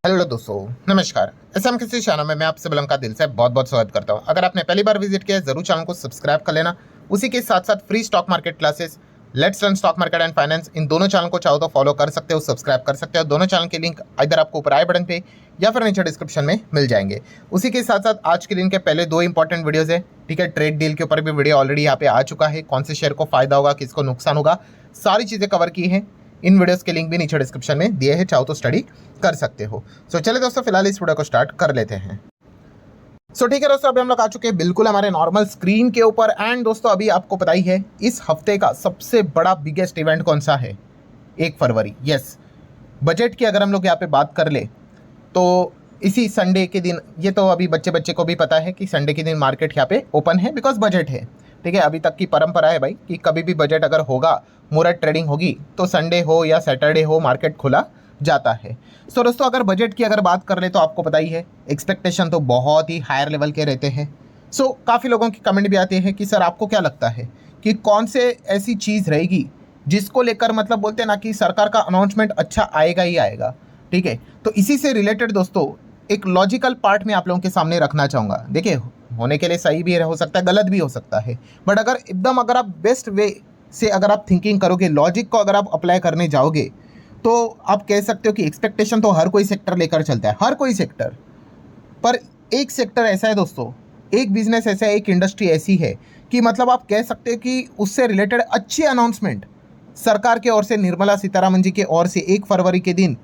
Hello दोस्तों, नमस्कार। SM किसी चैनल में मैं आपसे बिलोंग का दिल से बहुत बहुत स्वागत करता हूं। अगर आपने पहली बार विजिट किया है जरूर चैनल को सब्सक्राइब कर लेना। उसी के साथ साथ free stock market classes, let's learn stock market and finance, इन दोनों चैनल को चाहो तो फॉलो कर सकते हो, सब्सक्राइब कर सकते हो। दोनों चैनल के लिंक इधर आपको ऊपर आई बटन पे या फिर नीचे डिस्क्रिप्शन में मिल जाएंगे। उसी के साथ साथ आज के दिन के पहले दो इंपॉर्टेंट वीडियोज है, ठीक है। ट्रेड डील के ऊपर भी वीडियो ऑलरेडी यहाँ पे आ चुका है, कौन से शेयर को फायदा होगा, किसको नुकसान होगा, सारी चीजें कवर की है। इन वीडियोस के लिंक भी नीचे डिस्क्रिप्शन में दिए हैं, चाहो तो स्टडी कर सकते हो। सो चलिए दोस्तों, फिलहाल इस वीडियो को स्टार्ट कर लेते हैं। सो ठीक है दोस्तों, अभी हम लोग आ चुके हैं बिल्कुल हमारे नॉर्मल स्क्रीन के ऊपर। एंड दोस्तों अभी आपको पता ही है इस हफ्ते का सबसे बड़ा बिगेस्ट इवेंट कौन सा है? 1 फरवरी। यस, बजट की अगर हम लोग यहाँ पे बात कर ले तो इसी संडे के दिन, ये तो अभी बच्चे बच्चे को भी पता है कि संडे के दिन मार्केट यहाँ पे ओपन है, बिकॉज बजट है, ठीक है। अभी तक की परंपरा है भाई कि कभी भी बजट अगर होगा, मुहूर्त ट्रेडिंग होगी तो संडे हो या सैटरडे हो मार्केट खुला जाता है। सो दोस्तों अगर बजट की अगर बात कर ले तो आपको पता ही है एक्सपेक्टेशन तो बहुत ही हायर लेवल के रहते हैं। सो काफ़ी लोगों की कमेंट भी आते हैं कि सर आपको क्या लगता है कि कौन से ऐसी चीज़ रहेगी जिसको लेकर, मतलब बोलते हैं ना कि सरकार का अनाउंसमेंट अच्छा आएगा ही आएगा, ठीक है। तो इसी से रिलेटेड दोस्तों एक लॉजिकल पार्ट में आप लोगों के सामने रखना चाहूँगा। देखिए, होने के लिए सही भी हो सकता है, गलत भी हो सकता है, बट अगर आप बेस्ट वे से अगर आप थिंकिंग करोगे, लॉजिक को अगर आप अप्लाई करने जाओगे तो आप कह सकते हो कि एक्सपेक्टेशन तो हर कोई सेक्टर लेकर चलता है, हर कोई सेक्टर। पर एक सेक्टर ऐसा है दोस्तों, एक बिजनेस ऐसा है, एक इंडस्ट्री ऐसी है कि मतलब आप कह सकते हो कि उससे रिलेटेड अच्छी अनाउंसमेंट सरकार के ओर से, निर्मला सीतारमण जी के ओर से 1 फरवरी के दिन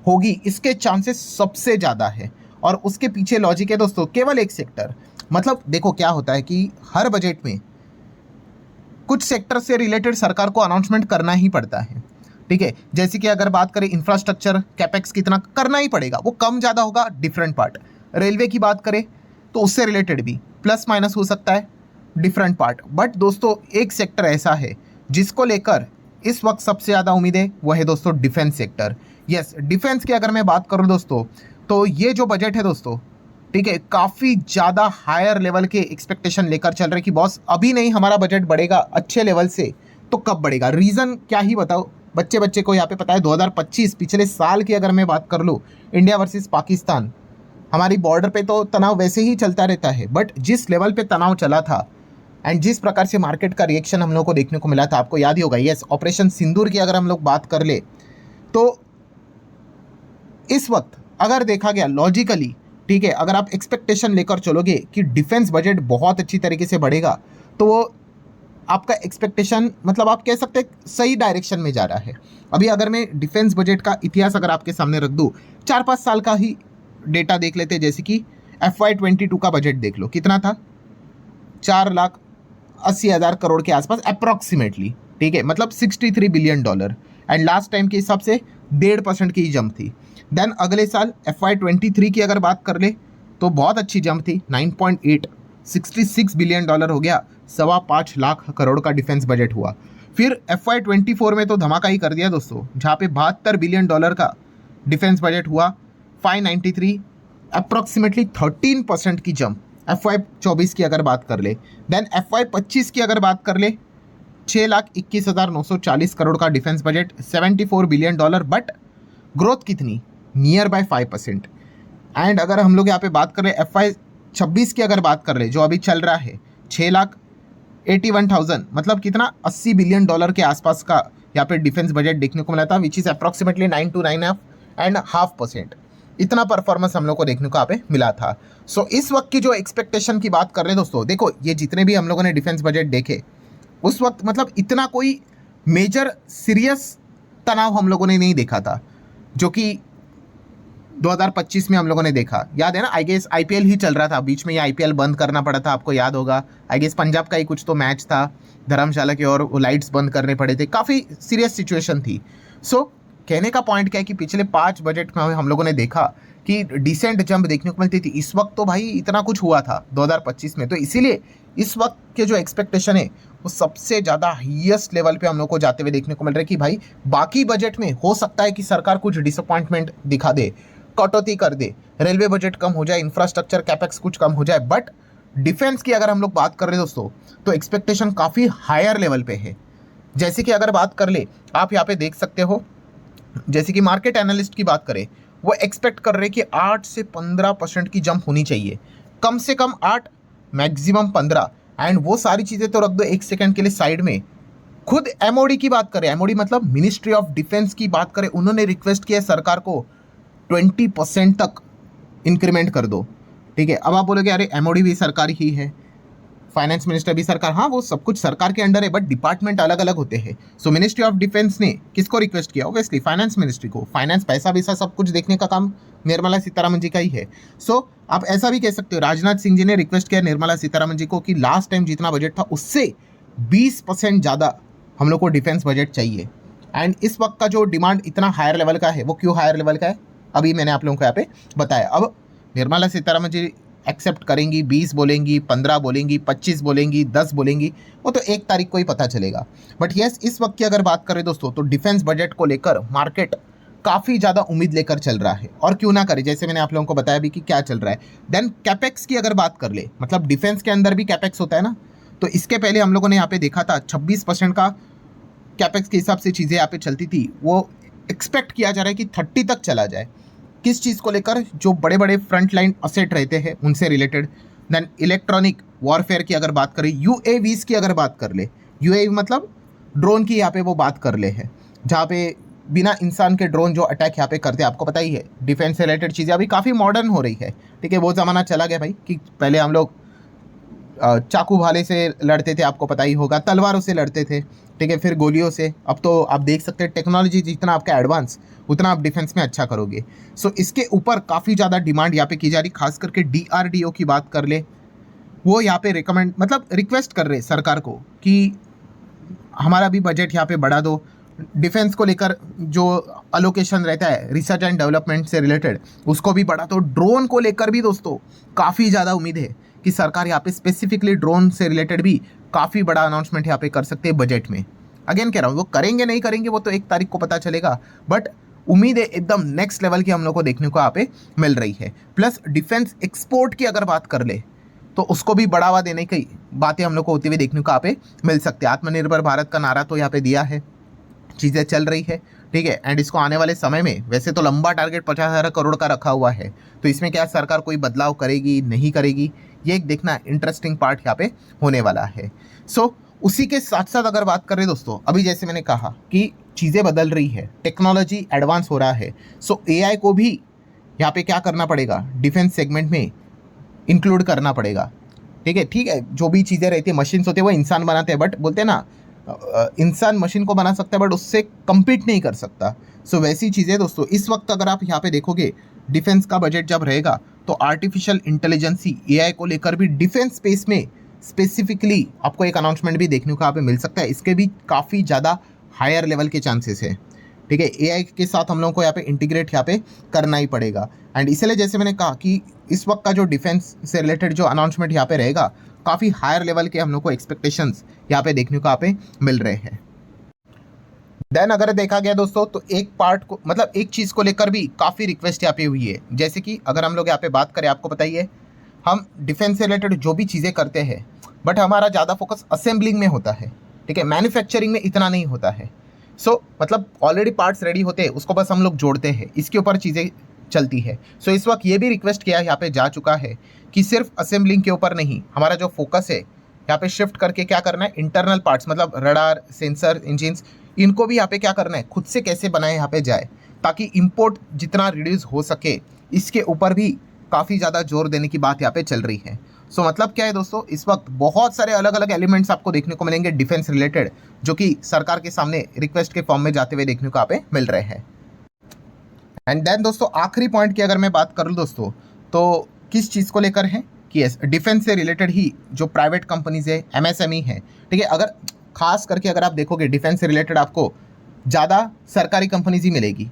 होगी, इसके चांसेस सबसे ज़्यादा है। और उसके पीछे लॉजिक है दोस्तों केवल एक सेक्टर। मतलब देखो क्या होता है कि हर बजट में कुछ सेक्टर से रिलेटेड सरकार को अनाउंसमेंट करना ही पड़ता है, ठीक है। जैसे कि अगर बात करें इंफ्रास्ट्रक्चर कैपेक्स कितना करना ही पड़ेगा, वो कम ज़्यादा होगा डिफरेंट पार्ट। रेलवे की बात करें तो उससे रिलेटेड भी प्लस माइनस हो सकता है, डिफरेंट पार्ट। बट दोस्तों एक सेक्टर ऐसा है जिसको लेकर इस वक्त सबसे ज़्यादा उम्मीद है, वो है दोस्तों डिफेंस सेक्टर। यस, डिफेंस की अगर मैं बात करूँ दोस्तों तो ये जो बजट है दोस्तों, ठीक है, काफ़ी ज़्यादा हायर लेवल के एक्सपेक्टेशन लेकर चल रहे कि बॉस अभी नहीं हमारा बजट बढ़ेगा अच्छे लेवल से, तो कब बढ़ेगा? रीज़न क्या ही बताओ, बच्चे बच्चे को यहाँ पे पता है 2025 पिछले साल की अगर मैं बात कर लूँ, इंडिया वर्सेस पाकिस्तान, हमारी बॉर्डर पे तो तनाव वैसे ही चलता रहता है, बट जिस लेवल पे तनाव चला था एंड जिस प्रकार से मार्केट का रिएक्शन हम लोग को देखने को मिला था, आपको याद ही होगा। यस, ऑपरेशन सिंदूर की अगर हम लोग बात कर ले तो इस वक्त अगर देखा गया लॉजिकली, ठीक है, अगर आप एक्सपेक्टेशन लेकर चलोगे कि डिफेंस बजट बहुत अच्छी तरीके से बढ़ेगा तो वो आपका एक्सपेक्टेशन, मतलब आप कह सकते हैं सही डायरेक्शन में जा रहा है। अभी अगर मैं डिफेंस बजट का इतिहास अगर आपके सामने रख दूँ, 4-5 साल का ही डेटा देख लेते हैं। जैसे कि FY22 का बजट देख लो, कितना था? 4,80,000 करोड़ के आसपास अप्रॉक्सीमेटली, ठीक है, मतलब $63 बिलियन। एंड लास्ट टाइम के हिसाब से 1.5% की जंप थी। देन अगले साल FY23 की अगर बात कर ले तो बहुत अच्छी जंप थी, 9.8, $66 बिलियन हो गया, 5.25 लाख करोड़ का डिफेंस बजट हुआ। फिर FY24 में तो धमाका ही कर दिया दोस्तों, जहाँ पे $72 बिलियन का डिफेंस बजट हुआ, 593, अप्रॉक्सीमेटली 13% की जंप। FY24 की अगर बात कर ले, देन FY25 की अगर बात कर ले, 6,21,940 करोड़ का defence budget, $74 billion, but growth कितनी? Near by 5%। एंड अगर हम लोग यहाँ पे बात करें FY26 की अगर बात कर ले, जो अभी चल रहा है, 6,81,000, मतलब कितना? $80 बिलियन के आसपास का यहाँ पे डिफेंस बजट देखने को मिला था, विच इज़ अप्रॉक्सीमेटली 9 to 9.5%। इतना परफॉर्मेंस हम लोग को देखने को यहाँ पे मिला था। सो इस वक्त की जो एक्सपेक्टेशन की बात कर रहे हैं दोस्तों, देखो ये जितने भी हम लोगों ने डिफेंस बजट देखे उस वक्त, मतलब इतना कोई मेजर सीरियस तनाव हम लोगों ने नहीं देखा था जो कि 2025 में हम लोगों ने देखा। याद है ना, आई गेस IPL ही चल रहा था, बीच में ये IPL बंद करना पड़ा था, आपको याद होगा। आई गेस पंजाब का ही कुछ तो मैच था धर्मशाला के, और वो लाइट्स बंद करने पड़े थे, काफ़ी सीरियस सिचुएशन थी। सो कहने का पॉइंट क्या है कि पिछले 5 बजट में हम लोगों ने देखा कि डिसेंट जंप देखने को मिलती थी। इस वक्त तो भाई इतना कुछ हुआ था 2025 में, तो इसीलिए इस वक्त के जो एक्सपेक्टेशन है वो सबसे ज़्यादा हाईएस्ट लेवल पे हम लोग को जाते हुए देखने को मिल रहा है कि भाई बाकी बजट में हो सकता है कि सरकार कुछ डिसअपॉइंटमेंट दिखा दे, कटौती कर दे, रेलवे बजट कम हो जाए, इंफ्रास्ट्रक्चर कैपेक्स कुछ कम हो जाए, बट डिफेंस की अगर हम लोग बात कर रहे हैं दोस्तों तो एक्सपेक्टेशन काफ़ी हायर लेवल पे है। जैसे कि अगर बात कर ले, आप यहाँ पे देख सकते हो, जैसे कि मार्केट एनालिस्ट की बात करें वो एक्सपेक्ट कर रहे हैं कि 8 से 15% की जंप होनी चाहिए, कम से कम 8, मैक्सिमम 15। एंड वो सारी चीज़ें तो रख दो एक सेकंड के लिए साइड में, खुद एमओडी की बात करें, एमओडी मतलब मिनिस्ट्री ऑफ डिफेंस की बात करें, उन्होंने रिक्वेस्ट किया सरकार को 20% तक इंक्रीमेंट कर दो। ठीक है, अब आप बोलोगे अरे एमओडी भी सरकारी ही है, फाइनेंस मिनिस्टर भी सरकार, हाँ वो सब कुछ सरकार के अंडर है, बट डिपार्टमेंट अलग अलग होते हैं। सो मिनिस्ट्री ऑफ डिफेंस ने किसको रिक्वेस्ट किया? ऑब्वियसली फाइनेंस मिनिस्ट्री को। फाइनेंस, पैसा वैसा सब कुछ देखने का काम निर्मला सीतारमण जी का ही है। सो आप ऐसा भी कह सकते हो, राजनाथ सिंह जी ने रिक्वेस्ट किया निर्मला सीतारमण जी को कि लास्ट टाइम जितना बजट था उससे 20% ज़्यादा हम लोग को डिफेंस बजट चाहिए। एंड इस वक्त का जो डिमांड इतना हायर लेवल का है, वो क्यों हायर लेवल का है अभी मैंने आप लोगों को यहाँ पे बताया। अब निर्मला सीतारमण जी एक्सेप्ट करेंगी, 20 बोलेंगी, 15 बोलेंगी, 25 बोलेंगी, 10 बोलेंगी, वो तो 1 तारीख को ही पता चलेगा। बट यस, इस वक्त की अगर बात करें दोस्तों, तो डिफेंस बजट को लेकर मार्केट काफ़ी ज़्यादा उम्मीद लेकर चल रहा है। और क्यों ना करे, जैसे मैंने आप लोगों को बताया भी कि क्या चल रहा है। देन कैपेक्स की अगर बात कर ले, मतलब डिफेंस के अंदर भी कैपेक्स होता है ना, तो इसके पहले हम लोगों ने यहाँ पे देखा था 26% का कैपेक्स के हिसाब से चीज़ें यहाँ पे चलती थी, वो एक्सपेक्ट किया जा रहा है कि 30 तक चला जाए। किस चीज़ को लेकर? जो बड़े बड़े फ्रंट लाइन असेट रहते हैं उनसे रिलेटेड। देन इलेक्ट्रॉनिक वॉरफेयर की अगर बात करें, यूएवीज की अगर बात कर ले, यूएवी मतलब ड्रोन की यहाँ पे वो बात कर ले है, जहाँ पे बिना इंसान के ड्रोन जो अटैक यहाँ पे करते हैं, आपको पता ही है डिफेंस से रिलेटेड चीज़ें अभी काफ़ी मॉडर्न हो रही है। ठीक है, वो ज़माना चला गया भाई कि पहले हम लोग चाकू भाले से लड़ते थे, आपको पता ही होगा, तलवारों से लड़ते थे। ठीक है, फिर गोलियों से। अब तो आप देख सकते हैं टेक्नोलॉजी जितना आपका एडवांस, उतना आप डिफेंस में अच्छा करोगे। सो इसके ऊपर काफ़ी ज़्यादा डिमांड यहाँ पे की जा रही, खास करके डीआरडीओ की बात कर ले, वो यहाँ पे रिकमेंड मतलब रिक्वेस्ट कर रहे सरकार को कि हमारा भी बजट यहाँ पे बढ़ा दो। डिफेंस को लेकर जो अलोकेशन रहता है रिसर्च एंड डेवलपमेंट से रिलेटेड, उसको भी बढ़ा दो। ड्रोन को लेकर भी दोस्तों काफ़ी ज़्यादा उम्मीद है कि सरकार यहाँ पे स्पेसिफिकली ड्रोन से रिलेटेड भी काफ़ी बड़ा अनाउंसमेंट यहाँ पे कर सकते हैं बजट में। अगेन कह रहा हूँ, वो करेंगे नहीं करेंगे वो तो 1 तारीख को पता चलेगा, बट उम्मीद है एकदम नेक्स्ट लेवल की हम लोग को देखने को यहाँ पे मिल रही है। प्लस डिफेंस एक्सपोर्ट की अगर बात कर ले, तो उसको भी बढ़ावा देने की बातें हम लोग को होती हुई देखने को यहाँ पे मिल सकती है। आत्मनिर्भर भारत का नारा तो यहाँ पे दिया है, चीज़ें चल रही है। ठीक है, एंड इसको आने वाले समय में, वैसे तो लंबा टारगेट 50,000 करोड़ का रखा हुआ है, तो इसमें क्या सरकार कोई बदलाव करेगी नहीं करेगी, ये एक देखना इंटरेस्टिंग पार्ट यहाँ पे होने वाला है। सो उसी के साथ साथ अगर बात करें दोस्तों, अभी जैसे मैंने कहा कि चीज़ें बदल रही है, टेक्नोलॉजी एडवांस हो रहा है, सो एआई को भी यहाँ पे क्या करना पड़ेगा, डिफेंस सेगमेंट में इंक्लूड करना पड़ेगा। ठीक है, जो भी चीज़ें रहती है, मशीन्स होते हैं वो इंसान बनाते हैं, बट बोलते हैं ना इंसान मशीन को बना सकता है बट उससे कम्पीट नहीं कर सकता। सो वैसी चीज़ें दोस्तों इस वक्त अगर आप यहाँ पे देखोगे, डिफेंस का बजट जब रहेगा तो आर्टिफिशियल इंटेलिजेंसी एआई को लेकर भी डिफेंस स्पेस में स्पेसिफिकली आपको एक अनाउंसमेंट भी देखने को यहाँ पे मिल सकता है। इसके भी काफ़ी ज़्यादा हायर लेवल के चांसेस है। ठीक है, एआई के साथ हम लोगों को यहाँ पे इंटीग्रेट यहाँ पे करना ही पड़ेगा। एंड इसलिए जैसे मैंने कहा कि इस वक्त का जो डिफेंस से रिलेटेड जो अनाउंसमेंट यहाँ पे रहेगा, काफ़ी हायर लेवल के हम लोग को एक्सपेक्टेशंस यहाँ पे देखने को यहाँ पे मिल रहे हैं। देन अगर देखा गया दोस्तों, तो एक पार्ट को मतलब एक चीज़ को लेकर भी काफ़ी रिक्वेस्ट यहाँ पे हुई है। जैसे कि अगर हम लोग यहाँ पे बात करें, आपको बताइए हम डिफेंस से रिलेटेड जो भी चीज़ें करते हैं, बट हमारा ज़्यादा फोकस असेंबलिंग में होता है। ठीक है, मैन्युफैक्चरिंग में इतना नहीं होता है। सो मतलब ऑलरेडी पार्ट्स रेडी होते हैं, उसको बस हम लोग जोड़ते हैं, इसके ऊपर चीज़ें चलती है। सो इस वक्त ये भी रिक्वेस्ट किया यहाँ पे जा चुका है कि सिर्फ असेंबलिंग के ऊपर नहीं, हमारा जो फोकस है यहाँ पे शिफ्ट करके क्या करना है, इंटरनल पार्ट्स मतलब रडार, सेंसर, इंजिन्स, इनको भी यहाँ पे क्या करना है, खुद से कैसे बनाए यहाँ पे जाए, ताकि इंपोर्ट जितना रिड्यूस हो सके, इसके ऊपर भी काफ़ी ज़्यादा जोर देने की बात यहाँ पे चल रही है। सो मतलब क्या है दोस्तों, इस वक्त बहुत सारे अलग अलग एलिमेंट्स आपको देखने को मिलेंगे डिफेंस रिलेटेड, जो कि सरकार के सामने रिक्वेस्ट के फॉर्म में जाते हुए देखने को यहाँ पे मिल रहे हैं। एंड देन दोस्तों आखिरी पॉइंट की अगर मैं बात करूँ दोस्तों, तो किस चीज़ को लेकर है कि डिफेंस से रिलेटेड ही जो प्राइवेट कंपनीज है, एमएसएमई है। ठीक है, अगर खास करके अगर आप देखोगे डिफेंस से रिलेटेड आपको ज़्यादा सरकारी कंपनीज ही मिलेगी।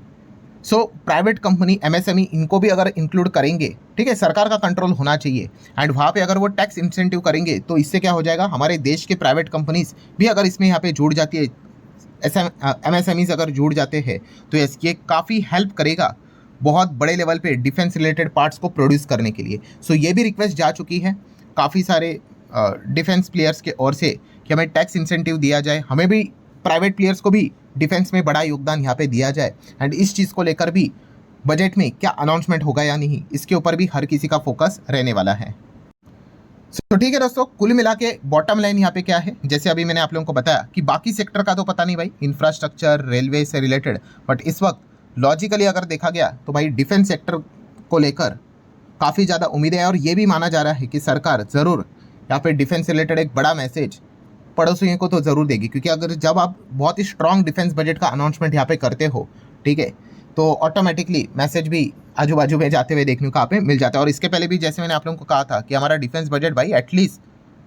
सो प्राइवेट कंपनी, एमएसएमई, इनको भी अगर इंक्लूड करेंगे, ठीक है, सरकार का कंट्रोल होना चाहिए। एंड वहाँ पे अगर वो टैक्स इंसेंटिव करेंगे तो इससे क्या हो जाएगा, हमारे देश के प्राइवेट कंपनीज भी अगर इसमें यहाँ पे जुड़ जाती है, एमएसएमईज अगर जुड़ जाते हैं, तो ये काफ़ी हेल्प करेगा बहुत बड़े लेवल पे डिफेंस रिलेटेड पार्ट्स को प्रोड्यूस करने के लिए। सो ये भी रिक्वेस्ट जा चुकी है काफ़ी सारे डिफेंस प्लेयर्स के ओर से कि हमें टैक्स इंसेंटिव दिया जाए, हमें भी प्राइवेट प्लेयर्स को भी डिफेंस में बड़ा योगदान यहाँ पे दिया जाए। एंड इस चीज़ को लेकर भी बजट में क्या अनाउंसमेंट होगा या नहीं, इसके ऊपर भी हर किसी का फोकस रहने वाला है। तो ठीक है दोस्तों, कुल मिला के बॉटम लाइन यहाँ पे क्या है, जैसे अभी मैंने आप लोगों को बताया कि बाकी सेक्टर का तो पता नहीं भाई, इंफ्रास्ट्रक्चर रेलवे से रिलेटेड, बट इस वक्त लॉजिकली अगर देखा गया तो भाई डिफेंस सेक्टर को लेकर काफ़ी ज़्यादा उम्मीदें हैं और ये भी माना जा रहा है कि सरकार ज़रूर यहाँ पे डिफेंस से रिलेटेड एक बड़ा मैसेज पड़ोसियों को तो ज़रूर देगी, क्योंकि अगर जब आप बहुत ही स्ट्रॉन्ग डिफेंस बजट का अनाउंसमेंट यहाँ पे करते हो, ठीक है, तो ऑटोमेटिकली मैसेज भी आजू बाजू में जाते हुए देखने को यहाँ पे मिल जाता है। और इसके पहले भी जैसे मैंने आप लोगों को कहा था कि हमारा डिफेंस बजट भाई एटलीस्ट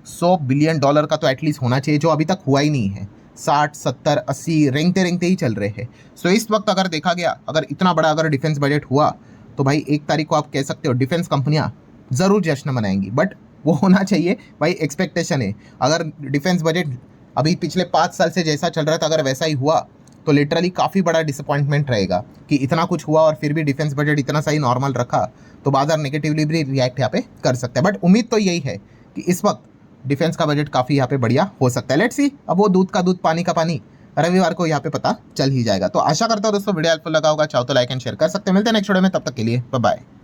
$100 बिलियन का तो एटलीस्ट होना चाहिए, जो अभी तक हुआ ही नहीं है। 60 70 80 रेंगते रेंगते ही चल रहे हैं। सो इस वक्त अगर देखा गया, अगर इतना बड़ा अगर डिफेंस बजट हुआ तो भाई 1 तारीख को आप कह सकते हो डिफेंस कंपनियां ज़रूर जश्न मनाएंगी, बट वो होना चाहिए भाई, एक्सपेक्टेशन है। अगर डिफेंस बजट अभी पिछले 5 साल से जैसा चल रहा था अगर वैसा ही हुआ तो लिटरली काफ़ी बड़ा डिसअपॉइंटमेंट रहेगा कि इतना कुछ हुआ और फिर भी डिफेंस बजट इतना सही नॉर्मल रखा, तो बाजार नेगेटिवली भी रिएक्ट यहाँ पे कर सकता है। बट उम्मीद तो यही है कि इस वक्त डिफेंस का बजट काफ़ी यहाँ पे बढ़िया हो सकता है। लेट्स सी, अब वो दूध का दूध पानी का पानी रविवार को यहाँ पे पता चल ही जाएगा। तो आशा करता हूँ दोस्तों वीडियो हेल्पफुल लगा होगा, चाहो तो लाइक एंड शेयर कर सकते हैं। मिलते हैं नेक्स्ट वीडियो में, तब तक के लिए बाय बाय।